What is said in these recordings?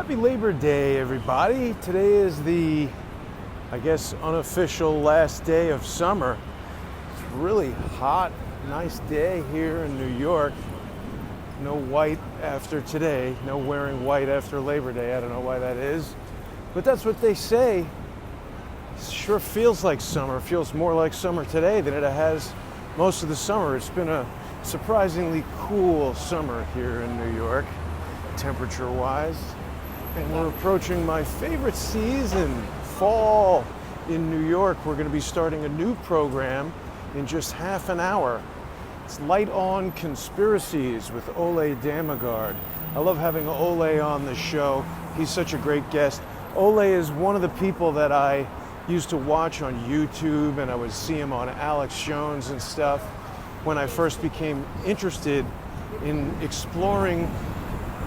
Happy Labor Day, everybody. Today is the, I guess, unofficial last day of summer. It's really hot, nice day here in New York. No white after today, no wearing white after Labor Day. I don't know why that is, but that's what they say. It sure feels like summer. It feels more like summer today than it has most of the summer. It's been a surprisingly cool summer here in New York, temperature-wise. And we're approaching my favorite season, fall in New York. We're going to be starting a new program in just half an hour. It's Light on Conspiracies with Ole Dammegard. I love having Ole on the show. He's such a great guest. Ole is one of the people that I used to watch on YouTube, and I would see him on Alex Jones and stuff when I first became interested in exploring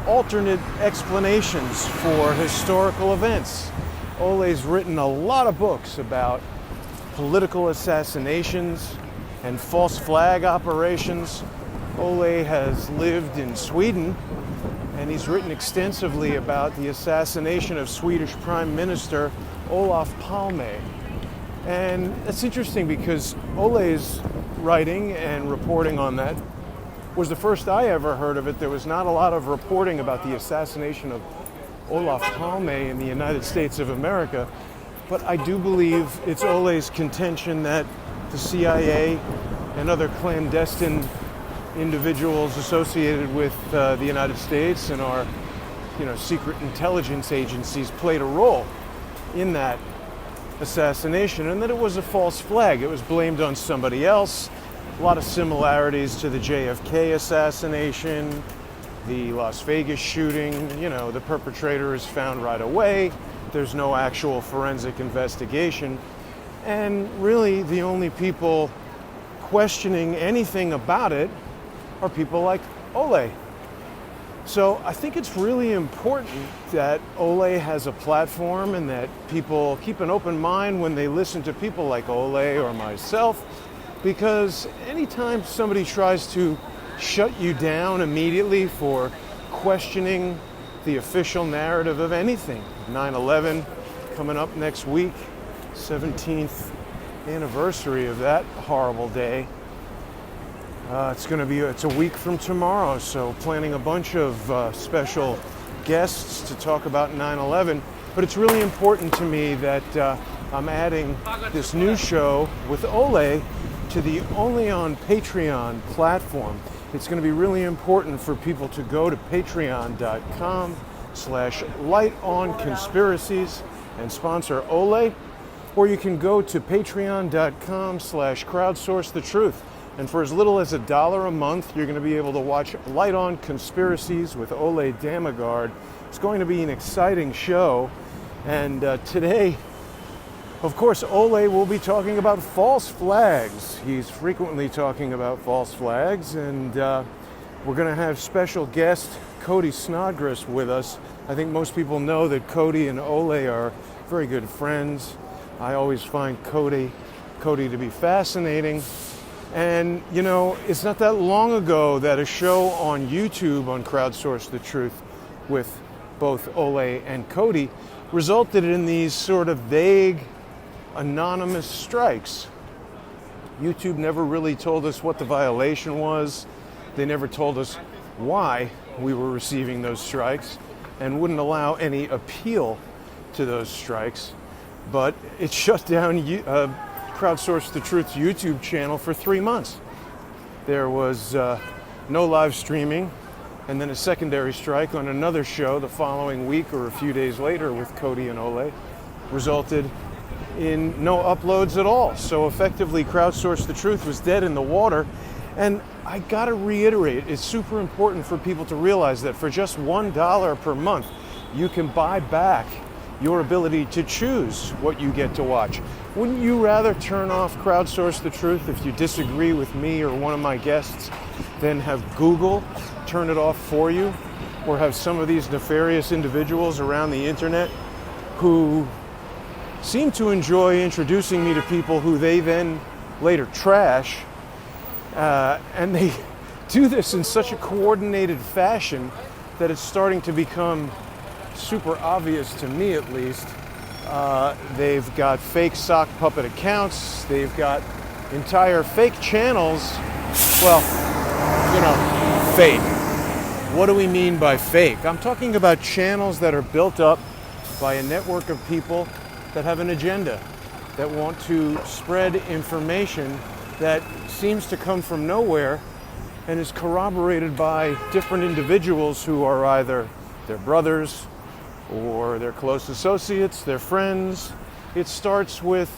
alternate explanations for historical events. Ole's written a lot of books about political assassinations and false flag operations. Ole has lived in Sweden, and he's written extensively about the assassination of Swedish Prime Minister Olof Palme. And it's interesting because Ole's writing and reporting on that was the first I ever heard of it. There was not a lot of reporting about the assassination of Olof Palme in the United States of America, but I do believe it's Ole's contention that the CIA and other clandestine individuals associated with the United States and our, secret intelligence agencies played a role in that assassination, and that it was a false flag. It was blamed on somebody else. A lot of similarities to the JFK assassination, the Las Vegas shooting. The perpetrator is found right away. There's no actual forensic investigation. And really, the only people questioning anything about it are people like Ole. So I think it's really important that Ole has a platform and that people keep an open mind when they listen to people like Ole or myself, because anytime somebody tries to shut you down immediately for questioning the official narrative of anything, 9/11 coming up next week, 17th anniversary of that horrible day. It's a week from tomorrow, so planning a bunch of special guests to talk about 9/11. But it's really important to me that I'm adding this new show with Ole to the Only on Patreon platform. It's going to be really important for people to go to patreon.com/lightonconspiracies and sponsor Ole, or you can go to patreon.com/crowdsource the truth. And for as little as $1 a month, you're going to be able to watch Light on Conspiracies with Ole Dammegard. It's going to be an exciting show. And today, of course, Ole will be talking about false flags. He's frequently talking about false flags, and we're going to have special guest Cody Snodgres with us. I think most people know that Cody and Ole are very good friends. I always find Cody to be fascinating. And, it's not that long ago that a show on YouTube on Crowdsource the Truth with both Ole and Cody resulted in these sort of vague, anonymous strikes. YouTube never really told us what the violation was. They never told us why we were receiving those strikes and wouldn't allow any appeal to those strikes. But it shut down Crowdsource the Truth's YouTube channel for 3 months. There was no live streaming, and then a secondary strike on another show the following week or a few days later with Cody and Ole resulted in no uploads at all. So effectively, Crowdsource the Truth was dead in the water. And I gotta reiterate, it's super important for people to realize that for just $1 per month, you can buy back your ability to choose what you get to watch. Wouldn't you rather turn off Crowdsource the Truth if you disagree with me or one of my guests than have Google turn it off for you, or have some of these nefarious individuals around the internet who seem to enjoy introducing me to people who they then later trash, and they do this in such a coordinated fashion that it's starting to become super obvious to me at least. They've got fake sock puppet accounts. They've got entire fake channels. Well, fake. What do we mean by fake? I'm talking about channels that are built up by a network of people that have an agenda, that want to spread information that seems to come from nowhere and is corroborated by different individuals who are either their brothers or their close associates, their friends. It starts with,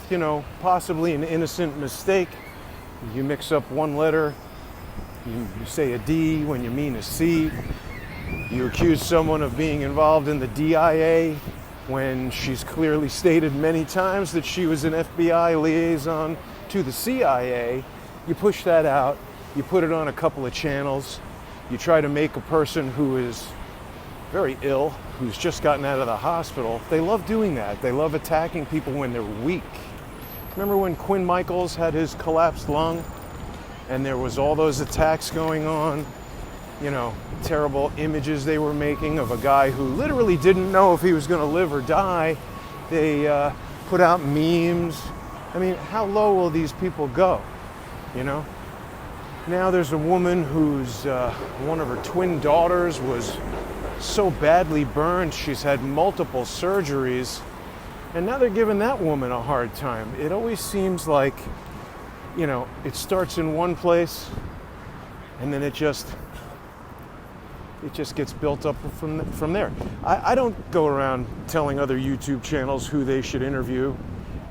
possibly an innocent mistake. You mix up one letter, you say a D when you mean a C. You accuse someone of being involved in the DIA when she's clearly stated many times that she was an FBI liaison to the CIA. You push that out, you put it on a couple of channels, you try to make a person who is very ill, who's just gotten out of the hospital. They love doing that. They love attacking people when they're weak. Remember when Quinn Michaels had his collapsed lung and there was all those attacks going on? Terrible images they were making of a guy who literally didn't know if he was going to live or die. They put out memes. I mean, how low will these people go? Now there's a woman whose one of her twin daughters was so badly burned, she's had multiple surgeries, and now they're giving that woman a hard time. It always seems like, it starts in one place, and then it just gets built up from there. I don't go around telling other YouTube channels who they should interview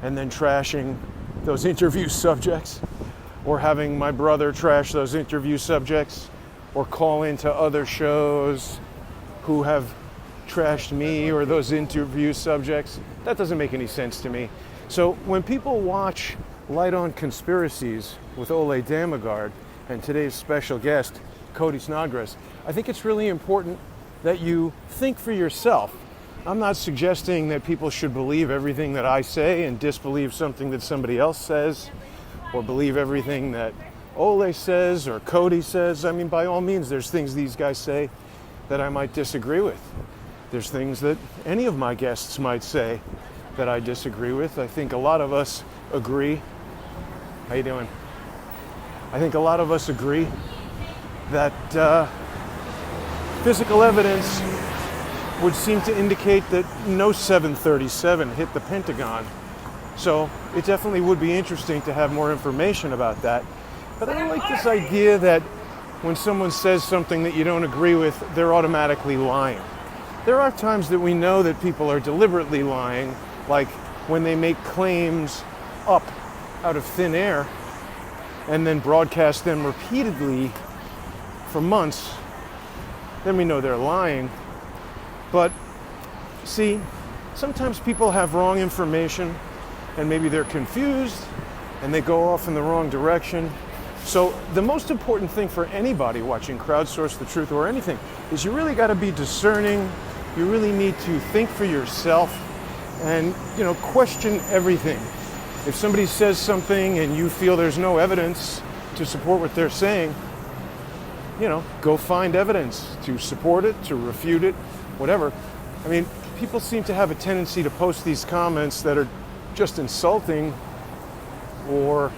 and then trashing those interview subjects, or having my brother trash those interview subjects, or call into other shows who have trashed me or those interview subjects. That doesn't make any sense to me. So when people watch Light on Conspiracies with Ole Dammegard and today's special guest, Cody Snodgres, I think it's really important that you think for yourself. I'm not suggesting that people should believe everything that I say and disbelieve something that somebody else says, or believe everything that Ole says or Cody says. I mean, by all means, there's things these guys say that I might disagree with. There's things that any of my guests might say that I disagree with. I think a lot of us agree. How you doing? I think a lot of us agree that physical evidence would seem to indicate that no 737 hit the Pentagon. So it definitely would be interesting to have more information about that. But I don't like this idea that when someone says something that you don't agree with, they're automatically lying. There are times that we know that people are deliberately lying, like when they make claims up out of thin air and then broadcast them repeatedly for months. Then we know they're lying. But see, sometimes people have wrong information and maybe they're confused and they go off in the wrong direction. So the most important thing for anybody watching Crowdsource the Truth or anything is you really got to be discerning. You really need to think for yourself and, question everything. If somebody says something and you feel there's no evidence to support what they're saying, go find evidence to support it, to refute it, whatever. I mean, people seem to have a tendency to post these comments that are just insulting or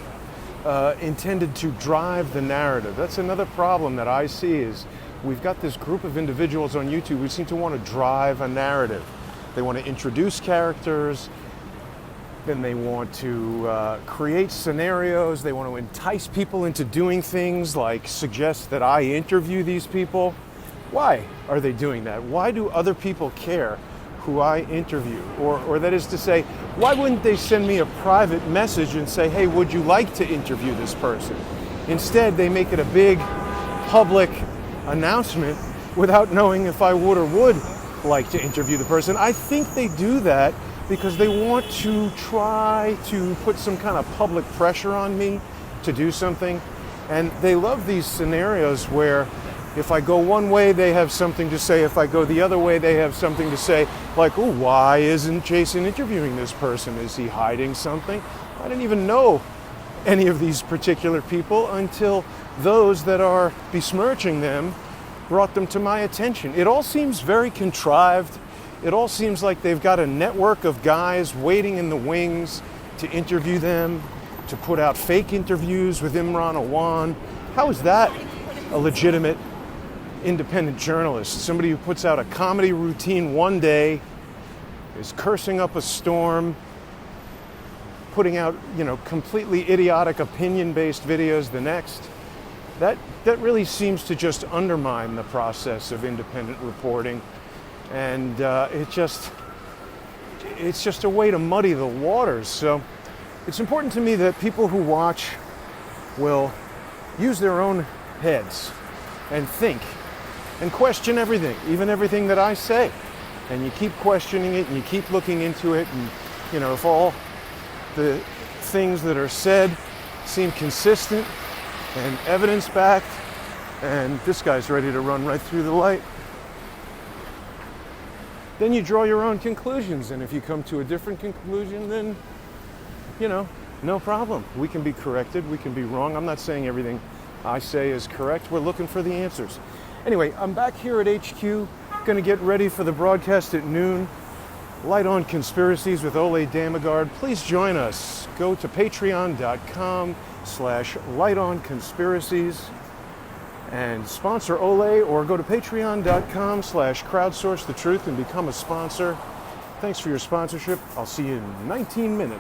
intended to drive the narrative. That's another problem that I see is we've got this group of individuals on YouTube who seem to want to drive a narrative. They want to introduce characters, then they want to create scenarios, they want to entice people into doing things like suggest that I interview these people. Why are they doing that? Why do other people care who I interview? Or that is to say, why wouldn't they send me a private message and say, hey, would you like to interview this person? Instead, they make it a big public announcement without knowing if I would or would like to interview the person. I think they do that because they want to try to put some kind of public pressure on me to do something. And they love these scenarios where if I go one way, they have something to say. If I go the other way, they have something to say. Like, oh, why isn't Jason interviewing this person? Is he hiding something? I didn't even know any of these particular people until those that are besmirching them brought them to my attention. It all seems very contrived. It all seems like they've got a network of guys waiting in the wings to interview them, to put out fake interviews with Imran Awan. How is that a legitimate independent journalist? Somebody who puts out a comedy routine one day, is cursing up a storm, putting out, completely idiotic opinion-based videos the next. That really seems to just undermine the process of independent reporting. And it's just a way to muddy the waters. So it's important to me that people who watch will use their own heads and think and question everything, even everything that I say. And you keep questioning it and you keep looking into it. And, if all the things that are said seem consistent and evidence-backed, and this guy's ready to run right through the light, then you draw your own conclusions. And if you come to a different conclusion, then, no problem. We can be corrected. We can be wrong. I'm not saying everything I say is correct. We're looking for the answers. Anyway, I'm back here at HQ, going to get ready for the broadcast at noon. Light on Conspiracies with Ole Dammegard. Please join us. Go to patreon.com/lightonconspiracies and sponsor Ole, or go to patreon.com/crowdsource the truth and become a sponsor. Thanks for your sponsorship. I'll see you in 19 minutes.